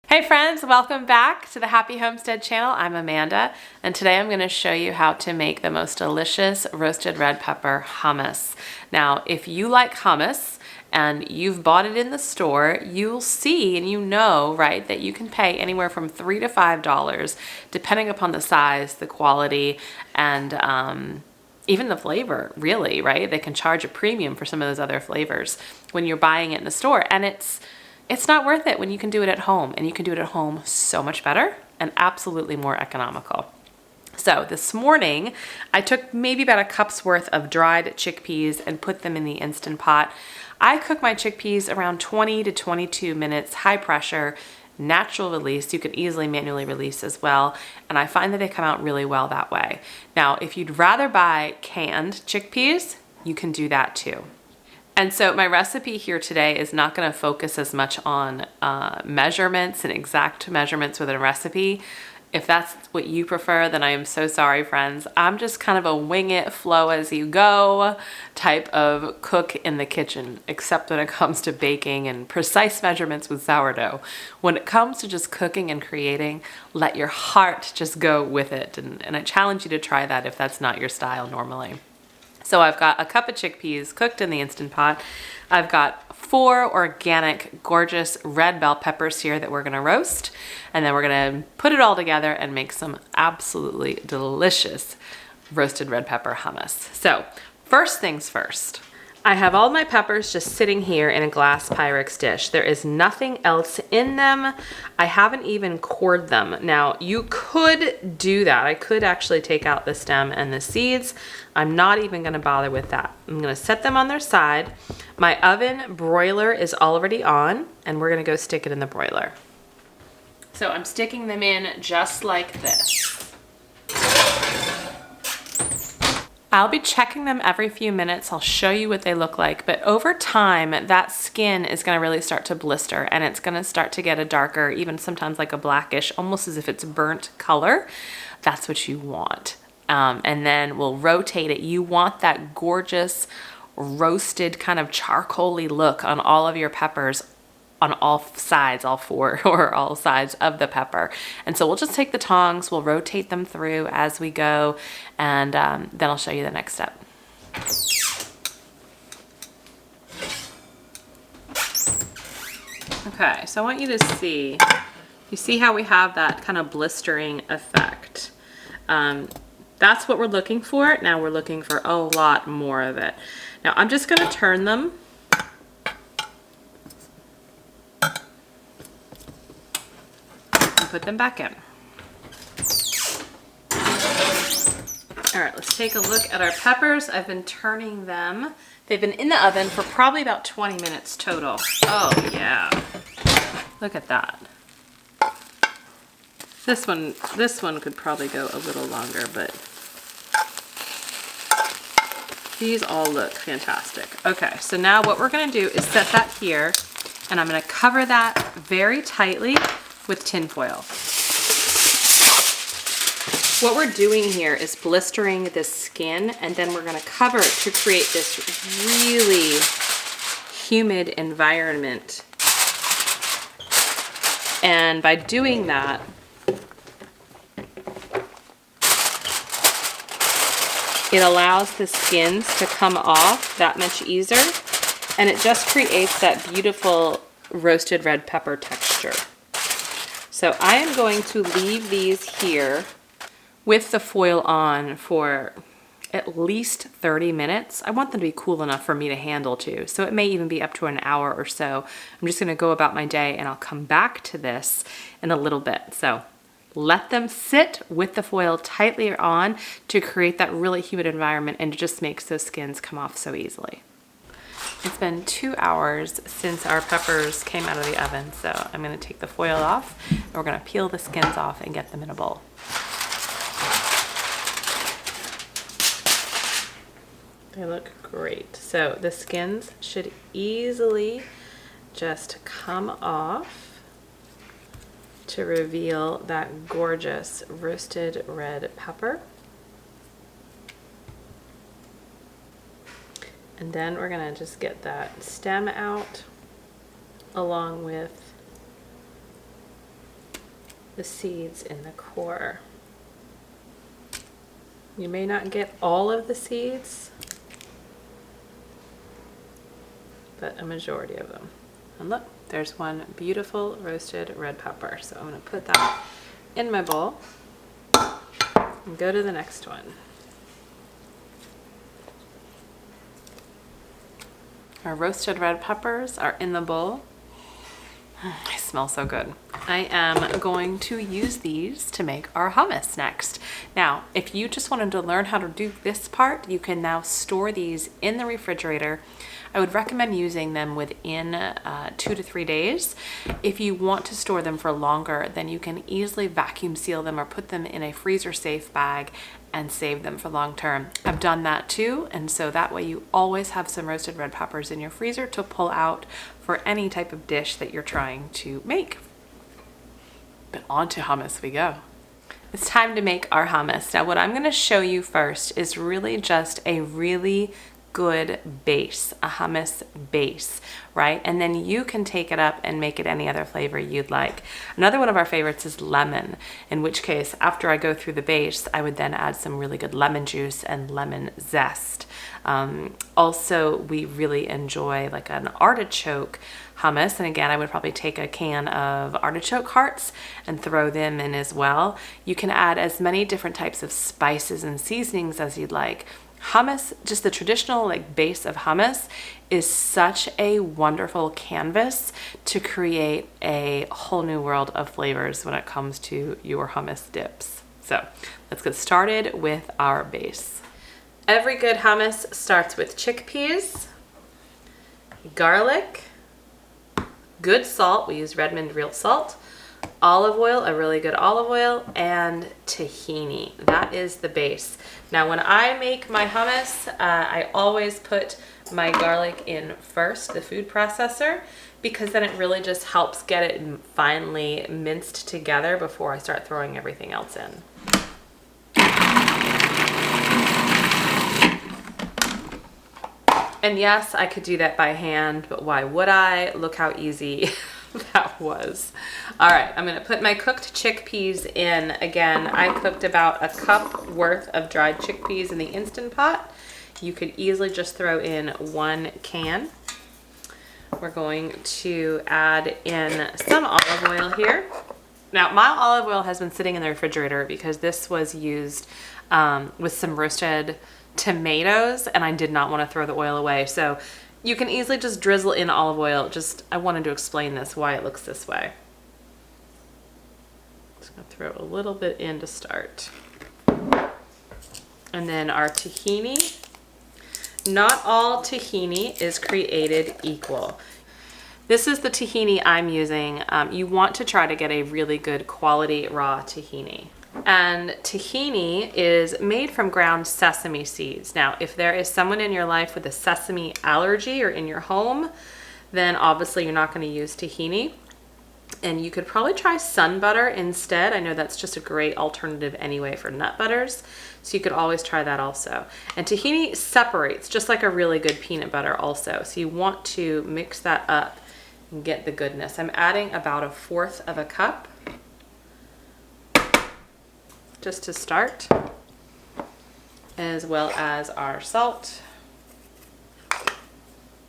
Hey friends, welcome back to the Happy Homestead channel. I'm Amanda, and today I'm going to show you how to make the most delicious roasted red pepper hummus. Now, if you like hummus and you've bought it in the store, you'll see and you know, right, that you can pay anywhere from $3 to $5 depending upon the size, the quality, and even the flavor, really, right? They can charge a premium for some of those other flavors when you're buying it in the store, and it's not worth it when you can do it at home, and you can do it at home so much better and absolutely more economical. So this morning, I took maybe about a cup's worth of dried chickpeas and put them in the Instant Pot. I cook my chickpeas around 20 to 22 minutes, high pressure, natural release. You can easily manually release as well, and I find that they come out really well that way. Now, if you'd rather buy canned chickpeas, you can do that too. And so my recipe here today is not going to focus as much on measurements and exact measurements within a recipe. If that's what you prefer, then I am so sorry, friends. I'm just kind of a wing it, flow as you go type of cook in the kitchen, except when it comes to baking and precise measurements with sourdough. When it comes to just cooking and creating, let your heart just go with it. And I challenge you to try that if that's not your style normally. So I've got a cup of chickpeas cooked in the Instant Pot. I've got 4 organic, gorgeous red bell peppers here that we're gonna roast. And then we're gonna put it all together and make some absolutely delicious roasted red pepper hummus. So first things first. I have all my peppers just sitting here in a glass Pyrex dish. There is nothing else in them. I haven't even cored them. Now, you could do that. I could actually take out the stem and the seeds. I'm not even gonna bother with that. I'm gonna set them on their side. My oven broiler is already on, and we're gonna go stick it in the broiler. So I'm sticking them in just like this. I'll be checking them every few minutes. I'll show you what they look like, but over time, that skin is gonna really start to blister, and it's gonna start to get a darker, even sometimes like a blackish, almost as if it's burnt color. That's what you want. And then we'll rotate it. You want that gorgeous roasted kind of charcoal-y look on all of your peppers, on all sides, all 4 or all sides of the pepper. And so we'll just take the tongs, we'll rotate them through as we go, and then I'll show you the next step. Okay, so I want you to see, you see how we have that kind of blistering effect. That's what we're looking for. Now we're looking for a lot more of it. Now I'm just gonna turn them. Put them back in. All right, let's take a look at our peppers. I've been turning them. They've been in the oven for probably about 20 minutes total. Oh yeah, look at that. This one could probably go a little longer, but these all look fantastic. Okay, so now what we're gonna do is set that here, and I'm gonna cover that very tightly with tin foil. What we're doing here is blistering the skin, and then we're gonna cover it to create this really humid environment. And by doing that, it allows the skins to come off that much easier, and it just creates that beautiful roasted red pepper texture. So I am going to leave these here with the foil on for at least 30 minutes. I want them to be cool enough for me to handle too, so it may even be up to an hour or so. I'm just gonna go about my day, and I'll come back to this in a little bit. So let them sit with the foil tightly on to create that really humid environment, and it just makes those skins come off so easily. It's been 2 hours since our peppers came out of the oven, so I'm gonna take the foil off, and we're gonna peel the skins off and get them in a bowl. They look great. So the skins should easily just come off to reveal that gorgeous roasted red pepper. And then we're gonna just get that stem out along with the seeds in the core. You may not get all of the seeds, but a majority of them. And look, there's one beautiful roasted red pepper. So I'm going to put that in my bowl and go to the next one. Our roasted red peppers are in the bowl. They smell so good. I am going to use these to make our hummus next. Now, if you just wanted to learn how to do this part, you can now store these in the refrigerator. I would recommend using them within 2 to 3 days. If you want to store them for longer, then you can easily vacuum seal them or put them in a freezer safe bag and save them for long term. I've done that too, and so that way you always have some roasted red peppers in your freezer to pull out for any type of dish that you're trying to make. But on to hummus we go. It's time to make our hummus. Now what I'm going to show you first is really just a really good base, a hummus base, right? And then you can take it up and make it any other flavor you'd like. Another one of our favorites is lemon, in which case after I go through the base, I would then add some really good lemon juice and lemon zest. Also, we really enjoy like an artichoke hummus, and again, I would probably take a can of artichoke hearts and throw them in as well. You can add as many different types of spices and seasonings as you'd like. Hummus, just the traditional like base of hummus, is such a wonderful canvas to create a whole new world of flavors when it comes to your hummus dips. So let's get started with our base. Every good hummus starts with chickpeas, garlic, good salt, we use Redmond real salt, olive oil, a really good olive oil, and tahini. That is the base. Now when I make my hummus, I always put my garlic in first, the food processor, because then it really just helps get it finely minced together before I start throwing everything else in. And yes, I could do that by hand, but why would I? Look how easy that was. All right, I'm gonna put my cooked chickpeas in. Again, I cooked about a cup worth of dried chickpeas in the Instant Pot. You could easily just throw in 1 can. We're going to add in some olive oil here. Now, my olive oil has been sitting in the refrigerator because this was used with some roasted tomatoes, and I did not want to throw the oil away. So you can easily just drizzle in olive oil. I wanted to explain this, why it looks this way. Just gonna throw a little bit in to start. And then our tahini. Not all tahini is created equal. This is the tahini I'm using. You want to try to get a really good quality raw tahini. And tahini is made from ground sesame seeds. Now, if there is someone in your life with a sesame allergy or in your home, then obviously you're not going to use tahini. And you could probably try sun butter instead. I know that's just a great alternative anyway for nut butters. So you could always try that also. And tahini separates just like a really good peanut butter also. So you want to mix that up and get the goodness. I'm adding about 1/4 of a cup just to start, as well as our salt.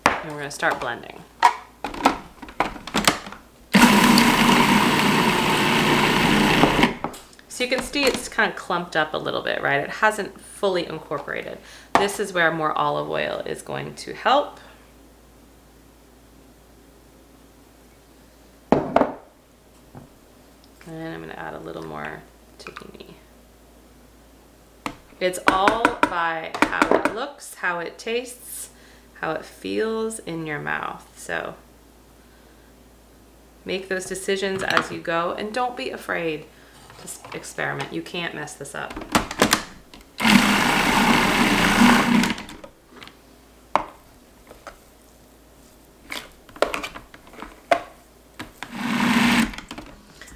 And we're going to start blending. So you can see it's kind of clumped up a little bit, right? It hasn't fully incorporated. This is where more olive oil is going to help. And I'm going to add a little more tahini. It's all by how it looks, how it tastes, how it feels in your mouth. So make those decisions as you go, and don't be afraid. Just experiment. You can't mess this up.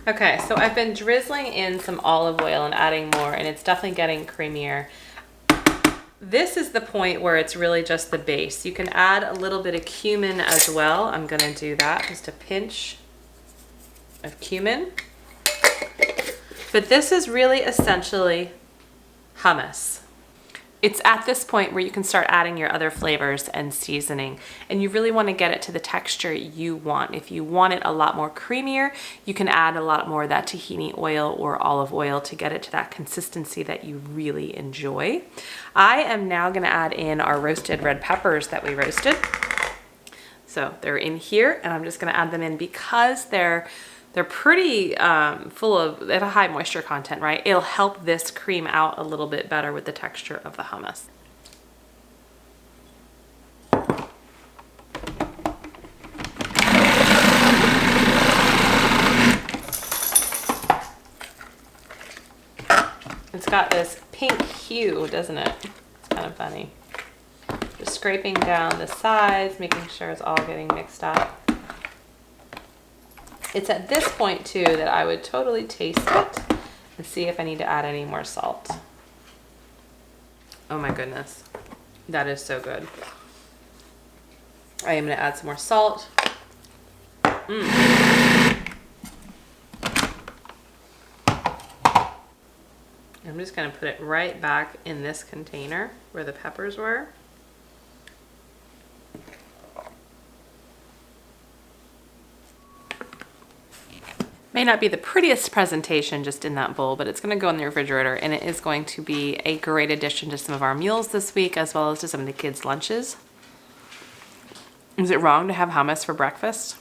Okay, so I've been drizzling in some olive oil and adding more, and it's definitely getting creamier. This is the point where it's really just the base. You can add a little bit of cumin as well. I'm gonna do that, just a pinch of cumin. But this is really essentially hummus. It's at this point where you can start adding your other flavors and seasoning, and you really want to get it to the texture you want. If you want it a lot more creamier, you can add a lot more of that tahini oil or olive oil to get it to that consistency that you really enjoy. I am now going to add in our roasted red peppers that we roasted. So they're in here, and I'm just going to add them in because they're pretty full of, they have a high moisture content, right? It'll help this cream out a little bit better with the texture of the hummus. It's got this pink hue, doesn't it? It's kind of funny. Just scraping down the sides, making sure it's all getting mixed up. It's at this point too that I would totally taste it and see if I need to add any more salt. Oh my goodness, that is so good. I am gonna add some more salt. I'm just gonna put it right back in this container where the peppers were. May not be the prettiest presentation just in that bowl, but it's going to go in the refrigerator, and it is going to be a great addition to some of our meals this week, as well as to some of the kids' lunches. Is it wrong to have hummus for breakfast?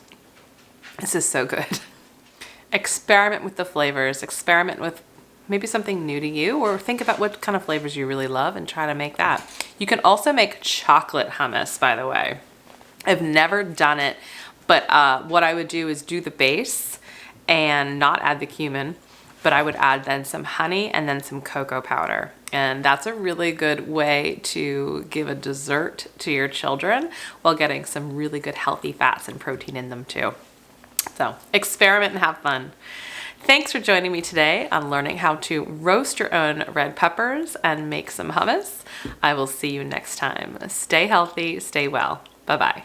This is so good. Experiment with the flavors, experiment with maybe something new to you, or think about what kind of flavors you really love and try to make that. You can also make chocolate hummus, by the way. I've never done it, but what I would do is do the base and not add the cumin, but I would add then some honey and then some cocoa powder. And that's a really good way to give a dessert to your children while getting some really good healthy fats and protein in them too. So experiment and have fun. Thanks for joining me today on learning how to roast your own red peppers and make some hummus. I will see you next time. Stay healthy, stay well. Bye-bye.